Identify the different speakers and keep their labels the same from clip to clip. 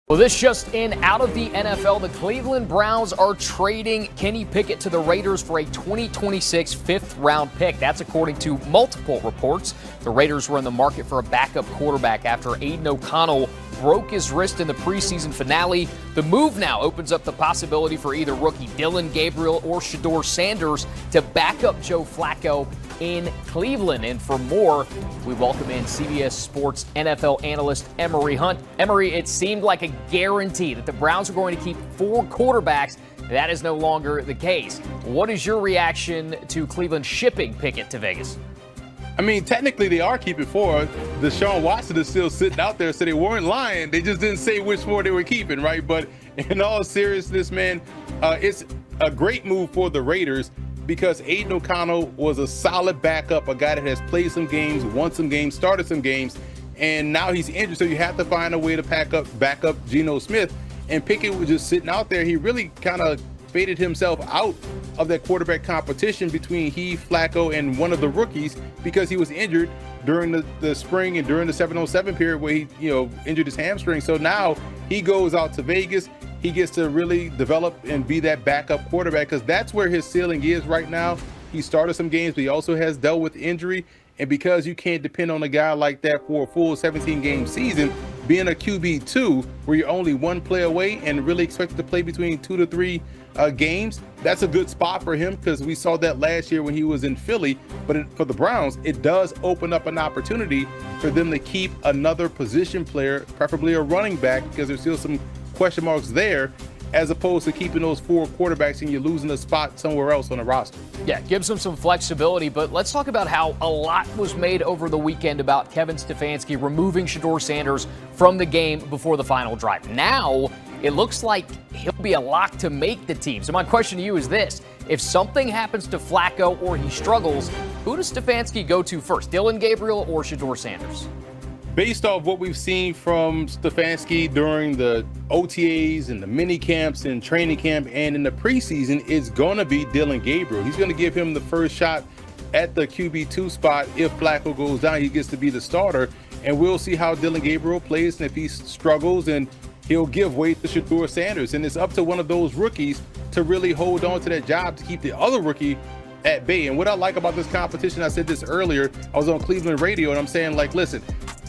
Speaker 1: Well, this just in, out of the NFL, the Cleveland Browns are trading Kenny Pickett to the Raiders for a 2026 fifth-round pick. That's according to multiple reports. The Raiders were in the market for a backup quarterback after Aiden O'Connell broke his wrist in the preseason finale. The move now opens up the possibility for either rookie Dillon Gabriel or Shedeur Sanders to back up Joe Flacco in Cleveland. And for more, we welcome in CBS Sports NFL analyst Emory Hunt. Emory, it seemed like a guarantee that the Browns are going to keep four quarterbacks. That is no longer the case. What is your reaction to Cleveland shipping Pickett to Vegas?
Speaker 2: I mean, technically they are keeping four. Deshaun Watson is still sitting out there, so they weren't lying. They just didn't say which four they were keeping, right? But in all seriousness, man, it's a great move for the Raiders because Aiden O'Connell was a solid backup, a guy that has played some games, won some games, started some games, and now he's injured, so you have to find a way to back up Geno Smith. And Pickett was just sitting out there. He really kind of faded himself out of that quarterback competition between he, Flacco, and one of the rookies because he was injured during the spring and during the 7-on-7 period where he, injured his hamstring. So now he goes out to Vegas. He gets to really develop and be that backup quarterback because that's where his ceiling is right now. He started some games, but he also has dealt with injury. And because you can't depend on a guy like that for a full 17-game season, being a QB2 where you're only one play away and really expected to play between 2 to 3 games, that's a good spot for him because we saw that last year when he was in Philly. But for the Browns, it does open up an opportunity for them to keep another position player, preferably a running back, because there's still some question marks there, as opposed to keeping those four quarterbacks and you're losing a spot somewhere else on the roster.
Speaker 1: Yeah, gives them some flexibility, but let's talk about how a lot was made over the weekend about Kevin Stefanski removing Shedeur Sanders from the game before the final drive. Now, it looks like he'll be a lock to make the team. So my question to you is this. If something happens to Flacco or he struggles, who does Stefanski go to first, Dillon Gabriel or Shedeur Sanders?
Speaker 2: Based off what we've seen from Stefanski during the OTAs and the mini camps and training camp and in the preseason, it's going to be Dillon Gabriel. He's going to give him the first shot at the QB2 spot. If Flacco goes down, he gets to be the starter. And we'll see how Dillon Gabriel plays. And if he struggles, and he'll give way to Shedeur Sanders. And it's up to one of those rookies to really hold on to that job to keep the other rookie at bay. And what I like about this competition, I said this earlier, I was on Cleveland radio, and I'm saying, listen,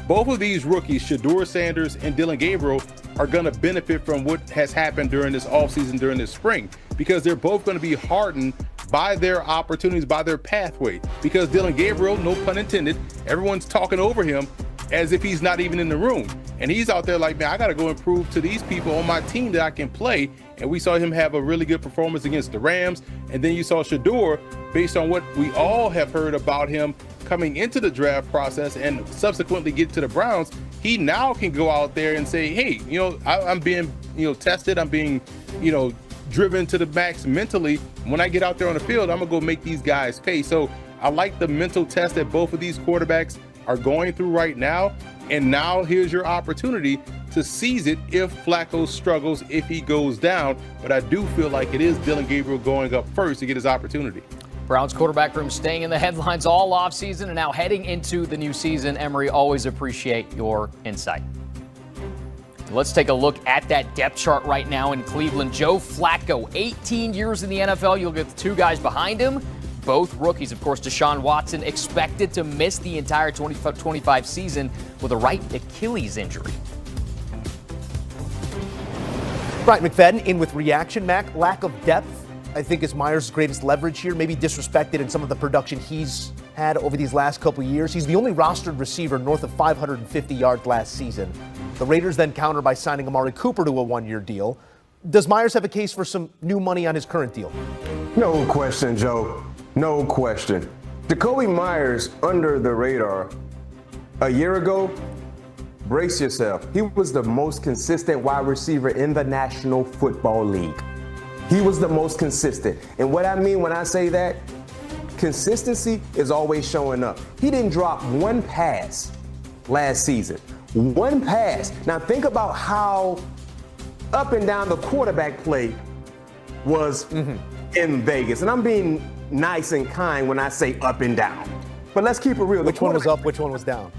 Speaker 2: both of these rookies, Shedeur Sanders and Dillon Gabriel, are going to benefit from what has happened during this offseason, during this spring, because they're both going to be hardened by their opportunities, by their pathway. Because Dillon Gabriel, no pun intended, everyone's talking over him as if he's not even in the room. And he's out there like, man, I got to go and prove to these people on my team that I can play. And we saw him have a really good performance against the Rams. And then you saw Shedeur, based on what we all have heard about him coming into the draft process and subsequently get to the Browns, he now can go out there and say, hey, I'm being, tested. I'm being, driven to the max mentally. When I get out there on the field, I'm going to go make these guys pay. So I like the mental test that both of these quarterbacks are going through right now. And now here's your opportunity to seize it if Flacco struggles, if he goes down. But I do feel like it is Dillon Gabriel going up first to get his opportunity.
Speaker 1: Browns quarterback room staying in the headlines all offseason and now heading into the new season. Emory, always appreciate your insight. Let's take a look at that depth chart right now in Cleveland. Joe Flacco, 18 years in the NFL. You'll get the two guys behind him, both rookies. Of course, Deshaun Watson expected to miss the entire 2025 season with a right Achilles injury.
Speaker 3: Brian McFadden in with reaction. Mac, lack of depth, I think, is Myers' greatest leverage here. Maybe disrespected in some of the production he's had over these last couple of years. He's the only rostered receiver north of 550 yards last season. The Raiders then counter by signing Amari Cooper to a one-year deal. Does Myers have a case for some new money on his current deal?
Speaker 4: No question, Joe. No question. Jacoby Myers under the radar a year ago. Brace yourself. He was the most consistent wide receiver in the National Football League. He was the most consistent. And what I mean when I say that, consistency is always showing up. He didn't drop one pass last season. One pass. Now think about how up and down the quarterback play was in Vegas. And I'm being nice and kind when I say up and down. But let's keep it real.
Speaker 3: Which one was up? Which one was down?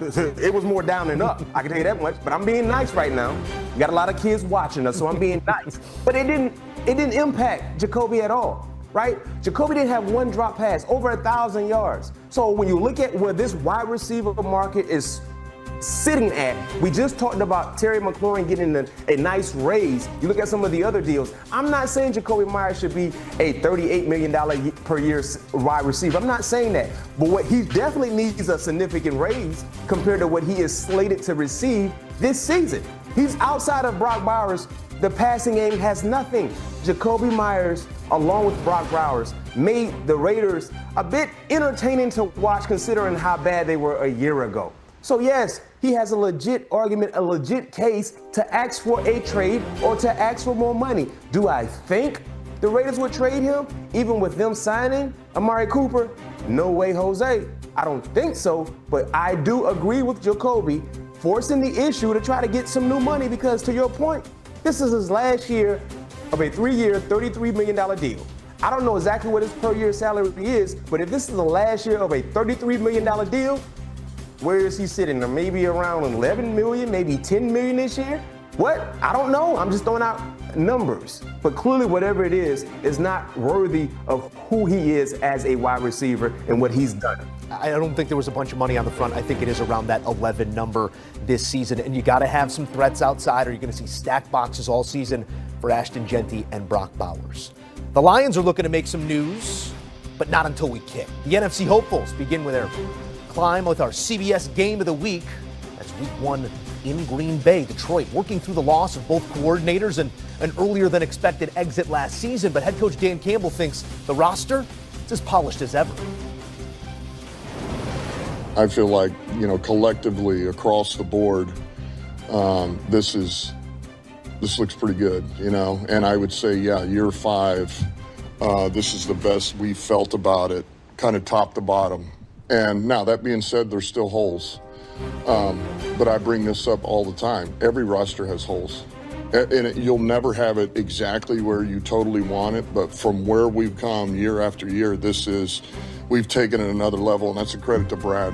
Speaker 4: It was more down than up. I can tell you that much. But I'm being nice right now. We got a lot of kids watching us, so I'm being nice. But it didn't impact Jacoby at all, right? Jacoby didn't have one drop pass, over 1,000 yards. So when you look at where this wide receiver market is sitting at, we just talked about Terry McLaurin getting a nice raise. You look at some of the other deals. I'm not saying Jacoby Myers should be a $38 million per year wide receiver. I'm not saying that. But what he definitely needs a significant raise compared to what he is slated to receive this season. He's outside of Brock Bowers. The passing game has nothing. Jacoby Myers, along with Brock Bowers, made the Raiders a bit entertaining to watch considering how bad they were a year ago. So yes, he has a legit argument, a legit case to ask for a trade or to ask for more money. Do I think the Raiders would trade him, even with them signing Amari Cooper? No way, Jose. I don't think so, but I do agree with Jacoby forcing the issue to try to get some new money because, to your point, this is his last year of a 3-year, $33 million deal. I don't know exactly what his per year salary is, but if this is the last year of a $33 million deal, where is he sitting? Maybe around 11 million, maybe 10 million this year? What? I don't know. I'm just throwing out numbers. But clearly, whatever it is not worthy of who he is as a wide receiver and what he's done.
Speaker 3: I don't think there was a bunch of money on the front. I think it is around that 11 number this season. And you got to have some threats outside, or you're going to see stacked boxes all season for Ashton Genty and Brock Bowers. The Lions are looking to make some news, but not until we kick. The NFC hopefuls begin with their climb with our CBS Game of the Week. That's Week 1 in Green Bay. Detroit working through the loss of both coordinators and an earlier than expected exit last season, but head coach Dan Campbell thinks the roster is as polished as ever.
Speaker 5: I feel like, collectively across the board, this looks pretty good, and I would say, year 5, this is the best we felt about it, kind of top to bottom. And now, that being said, there's still holes. But I bring this up all the time. Every roster has holes. And you'll never have it exactly where you totally want it, but from where we've come year after year, we've taken it another level, and that's a credit to Brad.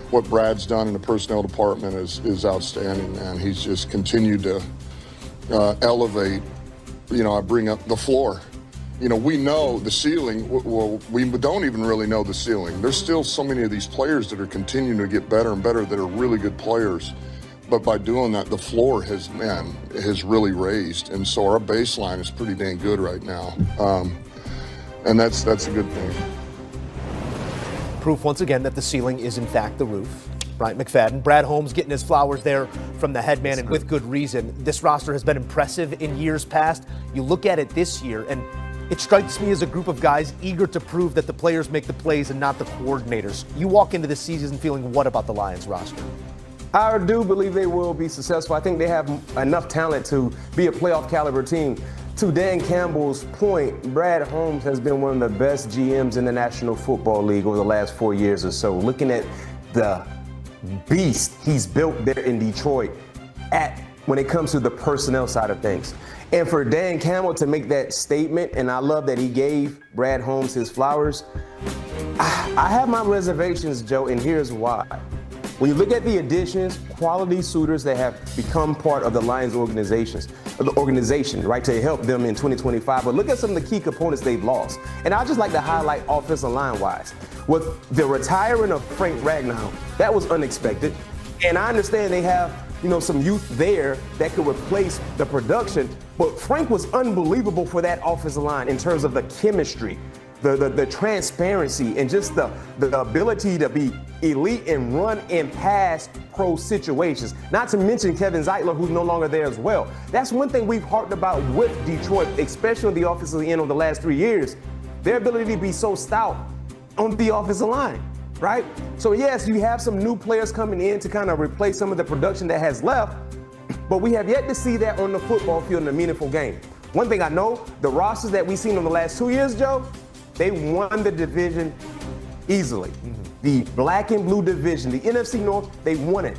Speaker 5: What Brad's done in the personnel department is outstanding, man. He's just continued to elevate. I bring up the floor. We know the ceiling. Well, we don't even really know the ceiling. There's still so many of these players that are continuing to get better and better that are really good players. But by doing that, the floor has really raised. And so our baseline is pretty dang good right now. And that's a good thing.
Speaker 3: Proof once again that the ceiling is in fact the roof. Bryant McFadden, Brad Holmes getting his flowers there from the head man, and with good reason. This roster has been impressive in years past. You look at it this year, and it strikes me as a group of guys eager to prove that the players make the plays and not the coordinators. You walk into this season feeling what about the Lions roster?
Speaker 4: I do believe they will be successful. I think they have enough talent to be a playoff caliber team. To Dan Campbell's point, Brad Holmes has been one of the best GMs in the National Football League over the last 4 years or so. Looking at the beast he's built there in Detroit when it comes to the personnel side of things. And for Dan Campbell to make that statement, and I love that he gave Brad Holmes his flowers, I have my reservations, Joe, and here's why. When you look at the additions, quality suitors that have become part of the Lions organization, right, to help them in 2025, but look at some of the key components they've lost. And I'd just like to highlight offensive line-wise. With the retiring of Frank Ragnow, that was unexpected. And I understand they have some youth there that could replace the production, but Frank was unbelievable for that offensive line in terms of the chemistry, the transparency, and just the ability to be elite and run and pass pro situations. Not to mention Kevin Zeitler, who's no longer there as well. That's one thing we've harped about with Detroit, especially on the offensive end over the last 3 years. Their ability to be so stout on the offensive line. Right? So yes, you have some new players coming in to kind of replace some of the production that has left, but we have yet to see that on the football field in a meaningful game. One thing I know, the rosters that we've seen in the last 2 years, Joe, they won the division easily. The black and blue division, the NFC North, they won it.